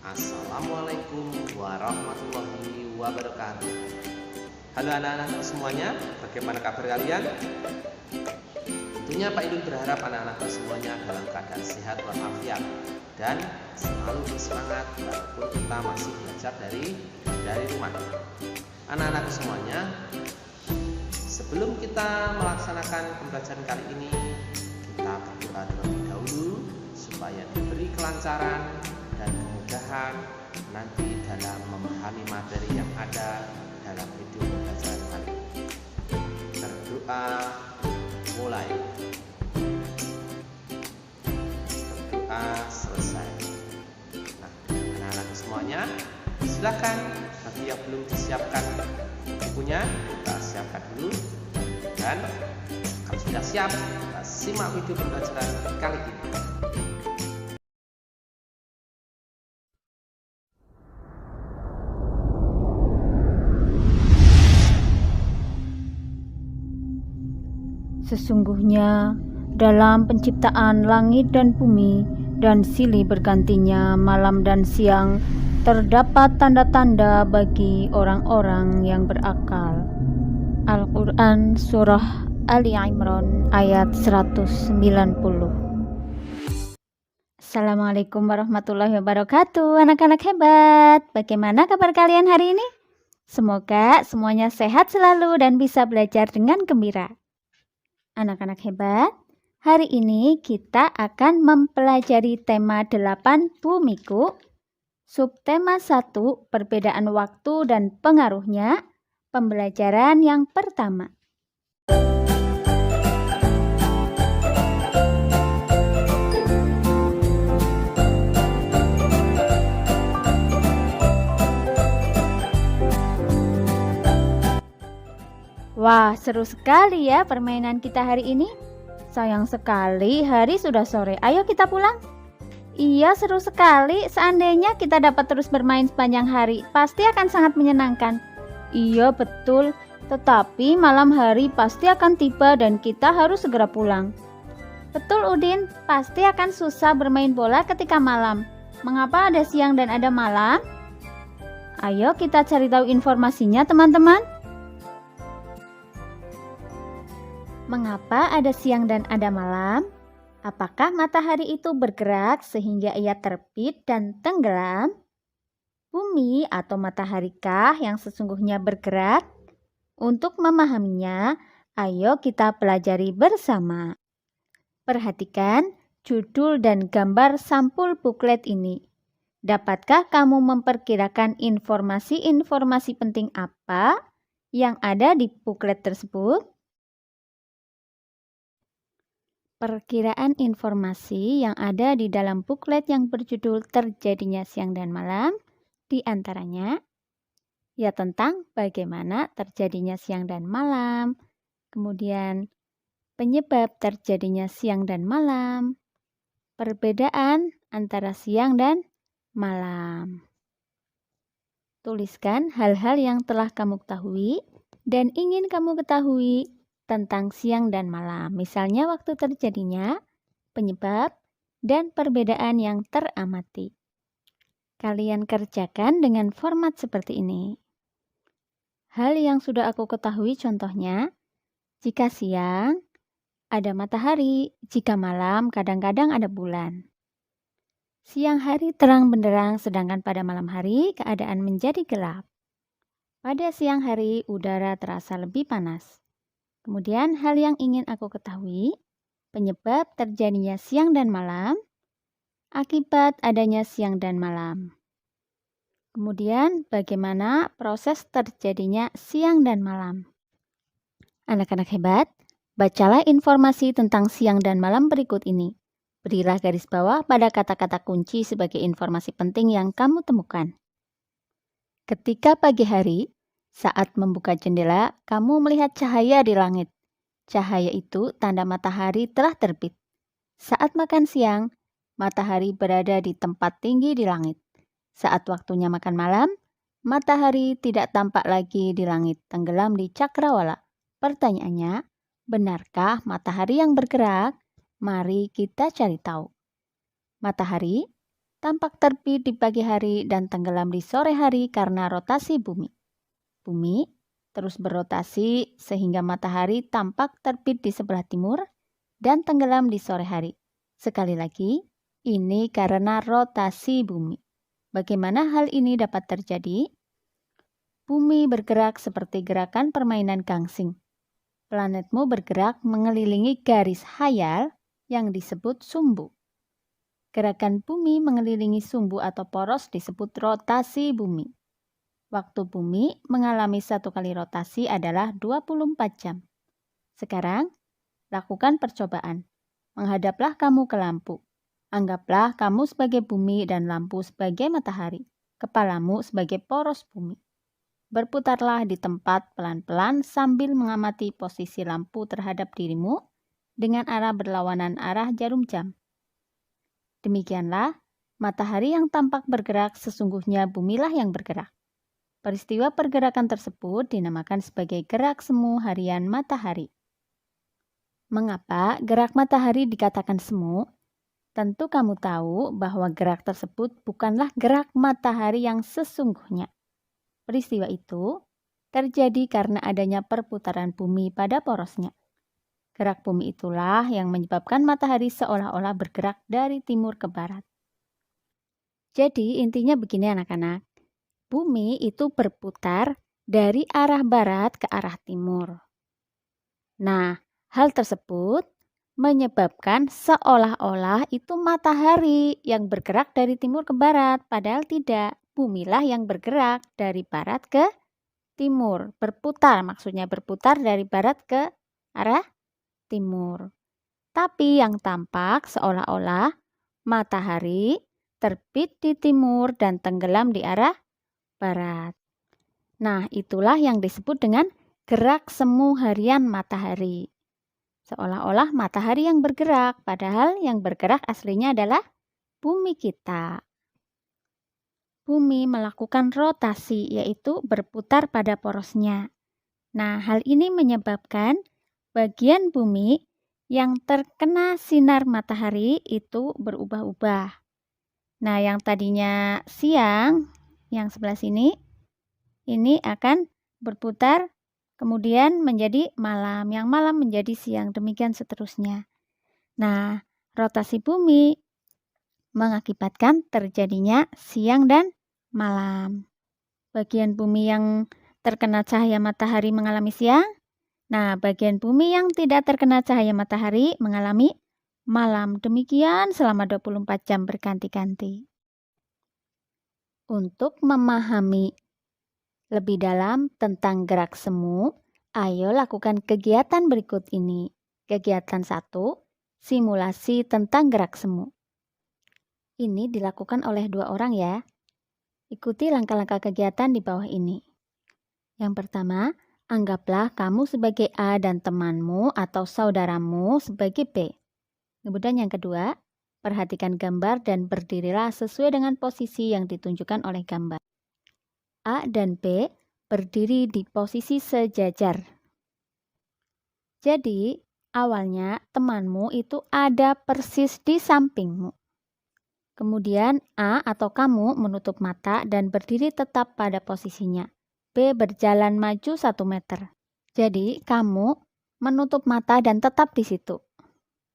Assalamualaikum warahmatullahi wabarakatuh. Halo anak-anak semuanya, bagaimana kabar kalian? Tentunya Pak Idul berharap anak-anak semuanya dalam keadaan sehat walafiat dan selalu bersemangat walaupun kita masih belajar dari rumah. Anak-anak semuanya, sebelum kita melaksanakan pembelajaran kali ini, kita berdoa terlebih dahulu supaya diberi kelancaran dan kemudahan nanti dalam memahami materi yang ada dalam video pembelajaran kali ini. Berdoa mulai, berdoa selesai. Nah, anak-anak semuanya, silakan bagi yang belum disiapkan bukunya, kita siapkan dulu. Dan kalau sudah siap, kita simak video pembelajaran kali ini. Sesungguhnya dalam penciptaan langit dan bumi dan silih bergantinya malam dan siang terdapat tanda-tanda bagi orang-orang yang berakal. Al-Quran Surah Ali Imran ayat 190. Assalamualaikum warahmatullahi wabarakatuh. Anak-anak hebat, bagaimana kabar kalian hari ini? Semoga semuanya sehat selalu dan bisa belajar dengan gembira. Anak-anak hebat, hari ini kita akan mempelajari tema 8 Bumiku, subtema 1 perbedaan waktu dan pengaruhnya, pembelajaran yang pertama. Wah, seru sekali ya permainan kita hari ini. Sayang sekali hari sudah sore. Ayo kita pulang. Iya, seru sekali. Seandainya kita dapat terus bermain sepanjang hari, pasti akan sangat menyenangkan. Iya, betul. Tetapi malam hari pasti akan tiba dan kita harus segera pulang. Betul, Udin. Pasti akan susah bermain bola ketika malam. Mengapa ada siang dan ada malam? Ayo kita cari tahu informasinya, teman-teman. Mengapa ada siang dan ada malam? Apakah matahari itu bergerak sehingga ia terbit dan tenggelam? Bumi atau mataharikah yang sesungguhnya bergerak? Untuk memahaminya, ayo kita pelajari bersama. Perhatikan judul dan gambar sampul buklet ini. Dapatkah kamu memperkirakan informasi-informasi penting apa yang ada di buklet tersebut? Perkiraan informasi yang ada di dalam buklet yang berjudul Terjadinya Siang dan Malam, di antaranya ya tentang bagaimana terjadinya siang dan malam, kemudian penyebab terjadinya siang dan malam, perbedaan antara siang dan malam. Tuliskan hal-hal yang telah kamu ketahui dan ingin kamu ketahui tentang siang dan malam, misalnya waktu terjadinya, penyebab, dan perbedaan yang teramati. Kalian kerjakan dengan format seperti ini. Hal yang sudah aku ketahui contohnya, jika siang ada matahari, jika malam kadang-kadang ada bulan. Siang hari terang benderang, sedangkan pada malam hari keadaan menjadi gelap. Pada siang hari udara terasa lebih panas. Kemudian hal yang ingin aku ketahui, penyebab terjadinya siang dan malam, akibat adanya siang dan malam. Kemudian bagaimana proses terjadinya siang dan malam. Anak-anak hebat, bacalah informasi tentang siang dan malam berikut ini. Berilah garis bawah pada kata-kata kunci sebagai informasi penting yang kamu temukan. Ketika pagi hari, saat membuka jendela, kamu melihat cahaya di langit. Cahaya itu tanda matahari telah terbit. Saat makan siang, matahari berada di tempat tinggi di langit. Saat waktunya makan malam, matahari tidak tampak lagi di langit, tenggelam di cakrawala. Pertanyaannya, benarkah matahari yang bergerak? Mari kita cari tahu. Matahari tampak terbit di pagi hari dan tenggelam di sore hari karena rotasi bumi. Bumi terus berotasi sehingga matahari tampak terbit di sebelah timur dan tenggelam di sore hari. Sekali lagi, ini karena rotasi bumi. Bagaimana hal ini dapat terjadi? Bumi bergerak seperti gerakan permainan gangsing. Planetmu bergerak mengelilingi garis khayal yang disebut sumbu. Gerakan bumi mengelilingi sumbu atau poros disebut rotasi bumi. Waktu bumi mengalami satu kali rotasi adalah 24 jam. Sekarang, lakukan percobaan. Menghadaplah kamu ke lampu. Anggaplah kamu sebagai bumi dan lampu sebagai matahari. Kepalamu sebagai poros bumi. Berputarlah di tempat pelan-pelan sambil mengamati posisi lampu terhadap dirimu dengan arah berlawanan arah jarum jam. Demikianlah, matahari yang tampak bergerak sesungguhnya bumilah yang bergerak. Peristiwa pergerakan tersebut dinamakan sebagai gerak semu harian matahari. Mengapa gerak matahari dikatakan semu? Tentu kamu tahu bahwa gerak tersebut bukanlah gerak matahari yang sesungguhnya. Peristiwa itu terjadi karena adanya perputaran bumi pada porosnya. Gerak bumi itulah yang menyebabkan matahari seolah-olah bergerak dari timur ke barat. Jadi intinya begini anak-anak, bumi itu berputar dari arah barat ke arah timur. Nah, hal tersebut menyebabkan seolah-olah itu matahari yang bergerak dari timur ke barat, padahal tidak. Bumilah yang bergerak dari barat ke timur, berputar, maksudnya berputar dari barat ke arah timur. Tapi yang tampak seolah-olah matahari terbit di timur dan tenggelam di arah barat. Nah, itulah yang disebut dengan gerak semu harian matahari. Seolah-olah matahari yang bergerak, padahal yang bergerak aslinya adalah bumi kita. Bumi melakukan rotasi, yaitu berputar pada porosnya. Nah, hal ini menyebabkan bagian bumi yang terkena sinar matahari itu berubah-ubah. Nah, yang tadinya siang, yang sebelah sini, ini akan berputar kemudian menjadi malam, yang malam menjadi siang, demikian seterusnya. Nah, rotasi bumi mengakibatkan terjadinya siang dan malam. Bagian bumi yang terkena cahaya matahari mengalami siang. Nah, bagian bumi yang tidak terkena cahaya matahari mengalami malam. Demikian selama 24 jam berganti-ganti. Untuk memahami lebih dalam tentang gerak semu, ayo lakukan kegiatan berikut ini. Kegiatan 1, simulasi tentang gerak semu. Ini dilakukan oleh 2 orang ya. Ikuti langkah-langkah kegiatan di bawah ini. Yang pertama, anggaplah kamu sebagai A dan temanmu atau saudaramu sebagai B. Kemudian yang kedua, perhatikan gambar dan berdirilah sesuai dengan posisi yang ditunjukkan oleh gambar. A dan B berdiri di posisi sejajar. Jadi, awalnya temanmu itu ada persis di sampingmu. Kemudian A atau kamu menutup mata dan berdiri tetap pada posisinya. B berjalan maju 1 meter. Jadi kamu menutup mata dan tetap di situ.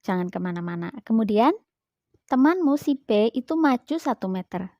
Jangan kemana-mana. Kemudian temanmu si B itu maju 1 meter.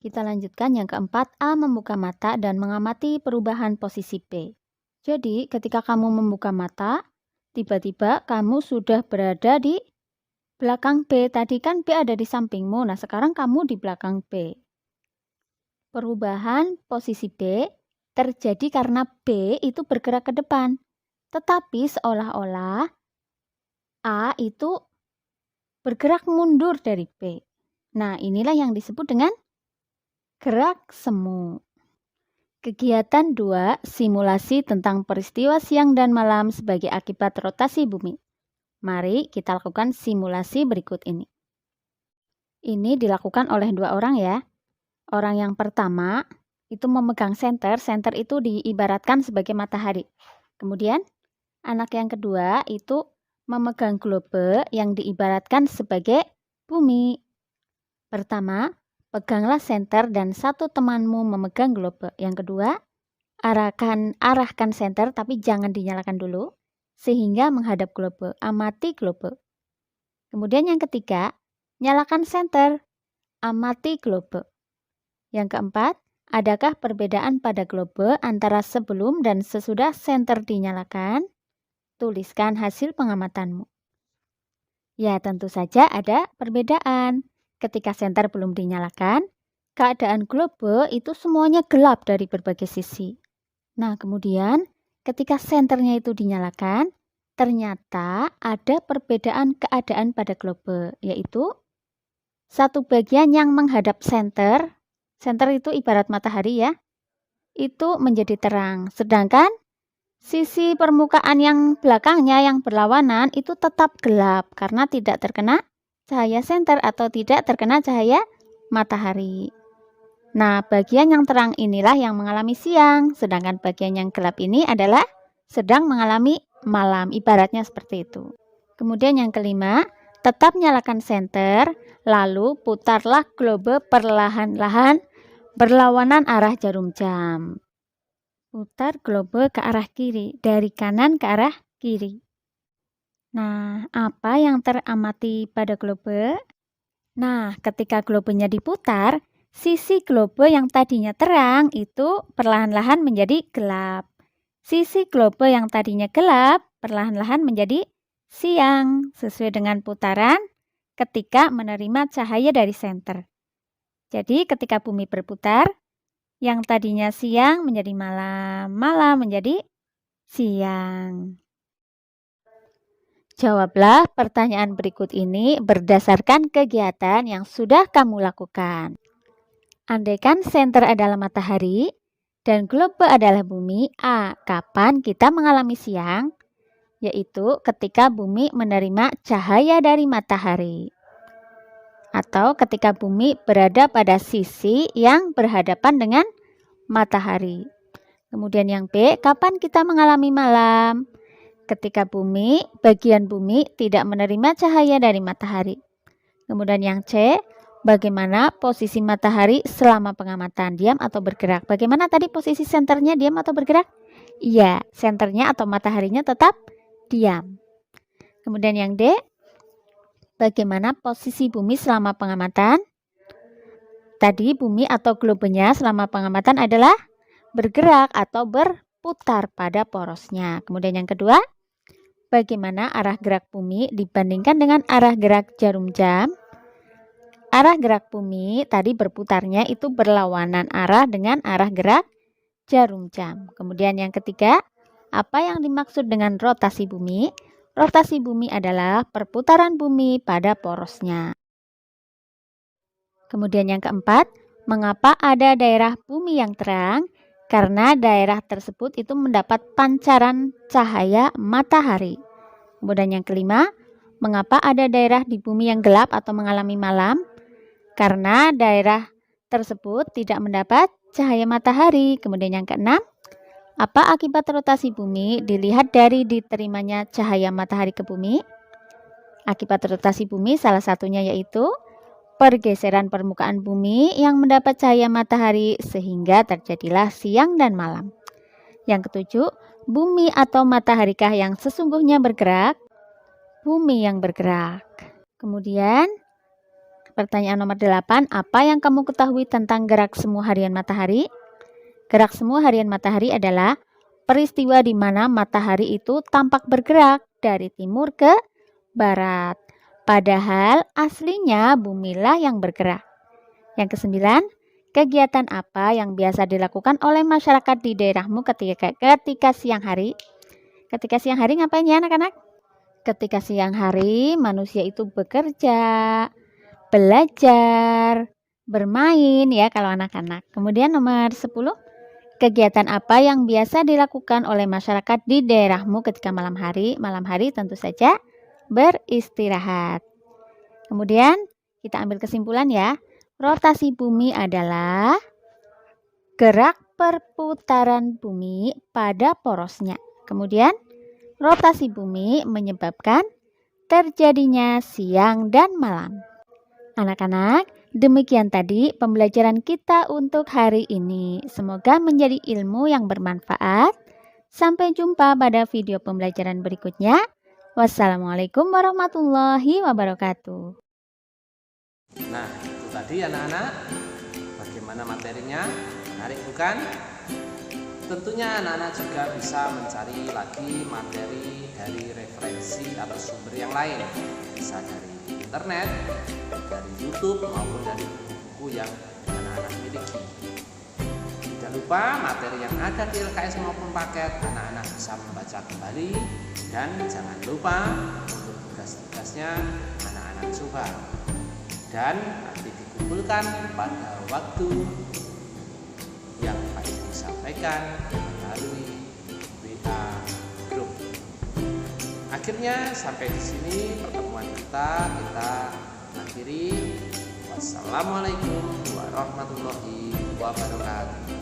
Kita lanjutkan yang keempat, A membuka mata dan mengamati perubahan posisi B. Jadi ketika kamu membuka mata, tiba-tiba kamu sudah berada di belakang B. Tadi kan B ada di sampingmu, nah sekarang kamu di belakang B. Perubahan posisi B terjadi karena B itu bergerak ke depan. Tetapi seolah-olah A itu bergerak mundur dari B. Nah, inilah yang disebut dengan gerak semu. Kegiatan 2, simulasi tentang peristiwa siang dan malam sebagai akibat rotasi bumi. Mari kita lakukan simulasi berikut ini. Ini dilakukan oleh 2 orang ya. Orang yang pertama itu memegang senter. Senter itu diibaratkan sebagai matahari. Kemudian anak yang kedua itu memegang globe yang diibaratkan sebagai bumi. Pertama, peganglah senter dan satu temanmu memegang globe. Yang kedua, arahkan senter tapi jangan dinyalakan dulu sehingga menghadap globe. Amati globe. Kemudian yang ketiga, nyalakan senter, amati globe. Yang keempat, adakah perbedaan pada globe antara sebelum dan sesudah senter dinyalakan? Tuliskan hasil pengamatanmu. Ya, tentu saja ada perbedaan. Ketika senter belum dinyalakan, keadaan globe itu semuanya gelap dari berbagai sisi. Nah, kemudian ketika senternya itu dinyalakan, ternyata ada perbedaan keadaan pada globe, yaitu satu bagian yang menghadap senter itu ibarat matahari ya, itu menjadi terang. Sedangkan sisi permukaan yang belakangnya yang berlawanan itu tetap gelap karena tidak terkena cahaya senter atau tidak terkena cahaya matahari. Nah, bagian yang terang inilah yang mengalami siang, sedangkan bagian yang gelap ini adalah sedang mengalami malam, ibaratnya seperti itu. Kemudian yang kelima, tetap nyalakan senter, lalu putarlah globe perlahan-lahan berlawanan arah jarum jam. Putar globe ke arah kiri, dari kanan ke arah kiri. Nah, apa yang teramati pada globe? Nah, ketika globenya diputar, sisi globe yang tadinya terang itu perlahan-lahan menjadi gelap. Sisi globe yang tadinya gelap perlahan-lahan menjadi siang sesuai dengan putaran ketika menerima cahaya dari senter. Jadi ketika bumi berputar, yang tadinya siang menjadi malam, malam menjadi siang. Jawablah pertanyaan berikut ini berdasarkan kegiatan yang sudah kamu lakukan. Andaikan senter adalah matahari dan globe adalah bumi, A. Kapan kita mengalami siang? Yaitu ketika bumi menerima cahaya dari matahari. Atau ketika bumi berada pada sisi yang berhadapan dengan matahari. Kemudian yang B, kapan kita mengalami malam? Ketika bagian bumi tidak menerima cahaya dari matahari. Kemudian yang C, bagaimana posisi matahari selama pengamatan, diam atau bergerak? Bagaimana tadi posisi senternya, diam atau bergerak? Iya, senternya atau mataharinya tetap diam. Kemudian yang D, bagaimana posisi bumi selama pengamatan? Tadi bumi atau globenya selama pengamatan adalah bergerak atau berputar pada porosnya. Kemudian yang kedua, bagaimana arah gerak bumi dibandingkan dengan arah gerak jarum jam? Arah gerak bumi tadi berputarnya itu berlawanan arah dengan arah gerak jarum jam. Kemudian yang ketiga, apa yang dimaksud dengan rotasi bumi? Rotasi bumi adalah perputaran bumi pada porosnya. Kemudian yang keempat, mengapa ada daerah bumi yang terang? Karena daerah tersebut itu mendapat pancaran cahaya matahari. Kemudian yang kelima, mengapa ada daerah di bumi yang gelap atau mengalami malam? Karena daerah tersebut tidak mendapat cahaya matahari. Kemudian yang keenam, apa akibat rotasi bumi dilihat dari diterimanya cahaya matahari ke bumi? Akibat rotasi bumi salah satunya yaitu pergeseran permukaan bumi yang mendapat cahaya matahari sehingga terjadilah siang dan malam. Yang ketujuh, bumi atau mataharikah yang sesungguhnya bergerak? Bumi yang bergerak. Kemudian, pertanyaan nomor 8, apa yang kamu ketahui tentang gerak semu harian matahari? Gerak semu harian matahari adalah peristiwa di mana matahari itu tampak bergerak dari timur ke barat. Padahal aslinya bumilah yang bergerak. Yang kesembilan, kegiatan apa yang biasa dilakukan oleh masyarakat di daerahmu ketika siang hari? Ketika siang hari ngapain ya anak-anak? Ketika siang hari manusia itu bekerja, belajar, bermain ya kalau anak-anak. Kemudian nomor 10, kegiatan apa yang biasa dilakukan oleh masyarakat di daerahmu ketika malam hari? Malam hari tentu saja beristirahat. Kemudian kita ambil kesimpulan ya. Rotasi bumi adalah gerak perputaran bumi pada porosnya. Kemudian rotasi bumi menyebabkan terjadinya siang dan malam. Anak-anak, Demikian tadi pembelajaran kita untuk hari ini. Semoga menjadi ilmu yang bermanfaat. Sampai jumpa pada video pembelajaran berikutnya. Wassalamualaikum warahmatullahi wabarakatuh. Nah, itu tadi anak-anak. Bagaimana materinya? Menarik bukan? Tentunya anak-anak juga bisa mencari lagi materi dari referensi atau sumber yang lain. Bisa dari internet, dari YouTube, maupun dari buku yang anak-anak miliki. Tidak lupa materi yang ada di LKS maupun paket, anak-anak bisa membaca kembali. Dan jangan lupa untuk tugas-tugasnya anak-anak coba. Dan nanti dikumpulkan pada waktu yang Pak Ibu sampaikan melalui WA grup. Akhirnya sampai di sini pertemuan kita akhiri. Wassalamualaikum warahmatullahi wabarakatuh.